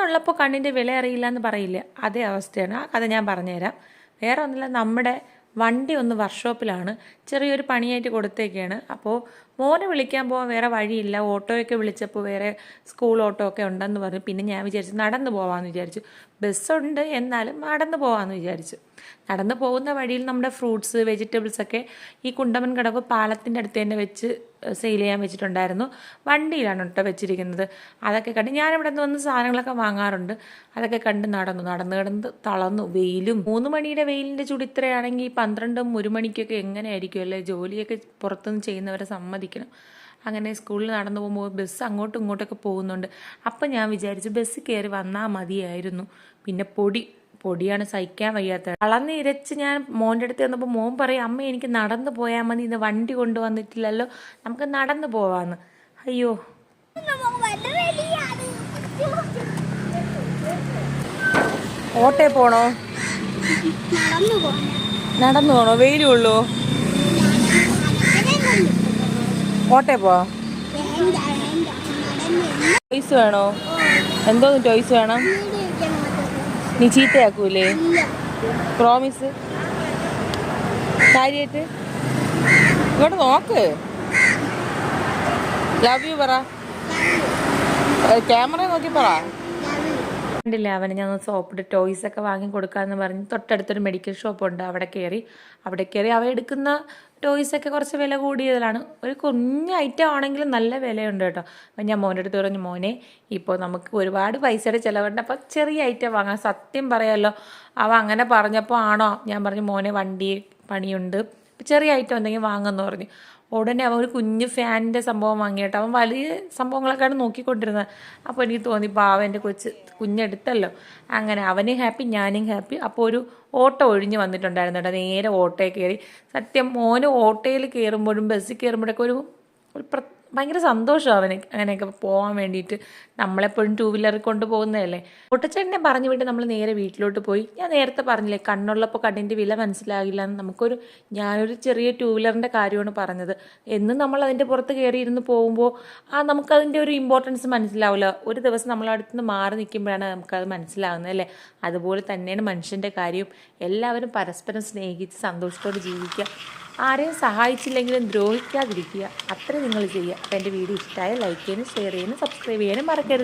കണ്ണുള്ളപ്പോൾ കണ്ണിൻ്റെ വില അറിയില്ല എന്ന് പറയില്ല, അതേ അവസ്ഥയാണ്. ആ കഥ ഞാൻ പറഞ്ഞുതരാം. വേറെ ഒന്നുമില്ല, നമ്മുടെ വണ്ടി ഒന്ന് വർക്ക്ഷോപ്പിലാണ്, ചെറിയൊരു പണിയായിട്ട് കൊടുത്തേക്കാണ്. അപ്പോൾ മോനെ വിളിക്കാൻ പോകാൻ വേറെ വഴിയില്ല. ഓട്ടോയൊക്കെ വിളിച്ചപ്പോൾ വേറെ സ്കൂൾ ഓട്ടോ ഒക്കെ ഉണ്ടെന്ന് പറഞ്ഞു. പിന്നെ ഞാൻ വിചാരിച്ചു നടന്നു പോകാമെന്ന് വിചാരിച്ചു. ബസ്സുണ്ട്, എന്നാലും നടന്നു പോകാമെന്ന് വിചാരിച്ചു. നടന്നു പോകുന്ന വഴിയിൽ നമ്മുടെ ഫ്രൂട്ട്സ് വെജിറ്റബിൾസൊക്കെ ഈ കുണ്ടമൻ കടവ് പാലത്തിൻ്റെ അടുത്ത് തന്നെ വെച്ച് സെയിൽ ചെയ്യാൻ വെച്ചിട്ടുണ്ടായിരുന്നു. വണ്ടിയിലാണ് കേട്ടോ വെച്ചിരിക്കുന്നത്. അതൊക്കെ കണ്ട് ഞാനിവിടെ നിന്ന് വന്ന് സാധനങ്ങളൊക്കെ വാങ്ങാറുണ്ട്. അതൊക്കെ കണ്ട് നടന്ന് കിടന്ന് തളർന്നു. വെയിലും 3 മണിയുടെ വെയിലിൻ്റെ ചൂട് ഇത്രയാണെങ്കിൽ 12 1 മണിക്കൊക്കെ എങ്ങനെയായിരിക്കും അല്ലേ? ജോലിയൊക്കെ പുറത്തുനിന്ന് ചെയ്യുന്നവരെ സമ്മതിക്കണം. അങ്ങനെ സ്കൂളിൽ നടന്നു പോകുമ്പോൾ ബസ് അങ്ങോട്ടും ഇങ്ങോട്ടൊക്കെ പോകുന്നുണ്ട്. അപ്പം ഞാൻ വിചാരിച്ചു ബസ് കയറി വന്നാൽ മതിയായിരുന്നു. പിന്നെ പൊടിയാണ് സഹിക്കാൻ വയ്യാത്തത്. വളർന്ന് ഇരച്ച് ഞാൻ മോൻ്റെ അടുത്ത് വന്നപ്പോൾ മോൻ പറയും, അമ്മ എനിക്ക് നടന്നു പോയാൽ മതി, ഇന്ന് വണ്ടി കൊണ്ടുവന്നിട്ടില്ലല്ലോ, നമുക്ക് നടന്നു പോവാന്ന്. അയ്യോ, ഓട്ടേ പോണോ? നടന്നു പോണോ? വെയിലുള്ളൂ. ഓട്ടേ പോവാ. ടോയ്സ് വേണോ? എന്തോന്ന് ടോയ്സ് വേണം? നീ ചീത്തയാക്കൂലേ? പ്രോമിസ്? കാര്യമായിട്ട് ഇങ്ങോട്ട് നോക്ക്. ലവ് യു പറ. ക്യാമറ നോക്കി പറ. കണ്ടില്ല, അവന് ഞാൻ സോപ്പിട്ട് ടോയ്സൊക്കെ വാങ്ങി കൊടുക്കാമെന്ന് പറഞ്ഞ് തൊട്ടടുത്തൊരു മെഡിക്കൽ ഷോപ്പുണ്ട്. അവിടെ കയറി അവ എടുക്കുന്ന ടോയ്സൊക്കെ കുറച്ച് വില കൂടിയതിലാണ്. ഒരു കുഞ്ഞ് ഐറ്റം ആണെങ്കിലും നല്ല വിലയുണ്ട് കേട്ടോ. അപ്പം ഞാൻ മോൻ്റെ അടുത്ത് പറഞ്ഞു, മോനെ ഇപ്പോൾ നമുക്ക് ഒരുപാട് പൈസയുടെ ചിലവുണ്ട്, അപ്പോൾ ചെറിയ ഐറ്റം വാങ്ങാം. സത്യം പറയാമല്ലോ, അവ അങ്ങനെ പറഞ്ഞപ്പോൾ ആണോ ഞാൻ പറഞ്ഞു, മോനെ വണ്ടി പണിയുണ്ട്, ചെറിയ ഐറ്റം എന്തെങ്കിലും വാങ്ങുമെന്ന് പറഞ്ഞു. ഉടനെ അവൻ ഒരു കുഞ്ഞ് ഫാനിൻ്റെ സംഭവം വാങ്ങിയിട്ട് അവൻ വലിയ സംഭവങ്ങളൊക്കെയാണ് നോക്കിക്കൊണ്ടിരുന്നത്. അപ്പോൾ എനിക്ക് തോന്നി പാവം എൻ്റെ കുഞ്ഞെടുത്തല്ലോ. അങ്ങനെ അവനും ഹാപ്പി, ഞാനും ഹാപ്പി. അപ്പോൾ ഒരു ഓട്ടോ ഒഴിഞ്ഞ് വന്നിട്ടുണ്ടായിരുന്നു കേട്ടോ. നേരെ ഓട്ടോയിൽ കയറി. സത്യം മോന് ഓട്ടോയിൽ കയറുമ്പോഴും ബസ്സിൽ കയറുമ്പോഴൊക്കെ ഒരു ഭയങ്കര സന്തോഷമാണ് അവന് അങ്ങനെയൊക്കെ പോകാൻ വേണ്ടിയിട്ട്. നമ്മളെപ്പോഴും 2 വീലറിൽ കൊണ്ട് പോകുന്നതല്ലേ. ഒട്ടച്ചേട്ടനെ പറഞ്ഞു വിട്ട് നമ്മൾ നേരെ വീട്ടിലോട്ട് പോയി. ഞാൻ നേരത്തെ പറഞ്ഞില്ലേ, കണ്ണുള്ളപ്പോൾ കണ്ണിൻ്റെ വില മനസ്സിലാകില്ല എന്ന്. ഞാനൊരു ചെറിയ 2 വീലറിൻ്റെ കാര്യമാണ് പറഞ്ഞത്. എന്നും നമ്മൾ അതിൻ്റെ പുറത്ത് കയറിയിരുന്ന് പോകുമ്പോൾ നമുക്കതിൻ്റെ ഒരു ഇമ്പോർട്ടൻസ് മനസ്സിലാവില്ല. ഒരു ദിവസം നമ്മളടുത്തുനിന്ന് മാറി നിൽക്കുമ്പോഴാണ് നമുക്കത് മനസ്സിലാകുന്നത് അല്ലേ? അതുപോലെ തന്നെയാണ് മനുഷ്യൻ്റെ കാര്യവും. എല്ലാവരും പരസ്പരം സ്നേഹിച്ച് സന്തോഷത്തോടെ ജീവിക്കുക. ആരെയും സഹായിച്ചില്ലെങ്കിലും ദ്രോഹിക്കാതിരിക്കുക. അത്രയും നിങ്ങൾ ചെയ്യുക. അപ്പോൾ എൻ്റെ വീഡിയോ ഇഷ്ടമായ ലൈക്ക് ചെയ്യാനും ഷെയർ ചെയ്യാനും സബ്സ്ക്രൈബ് ചെയ്യാനും മറക്കരുത്.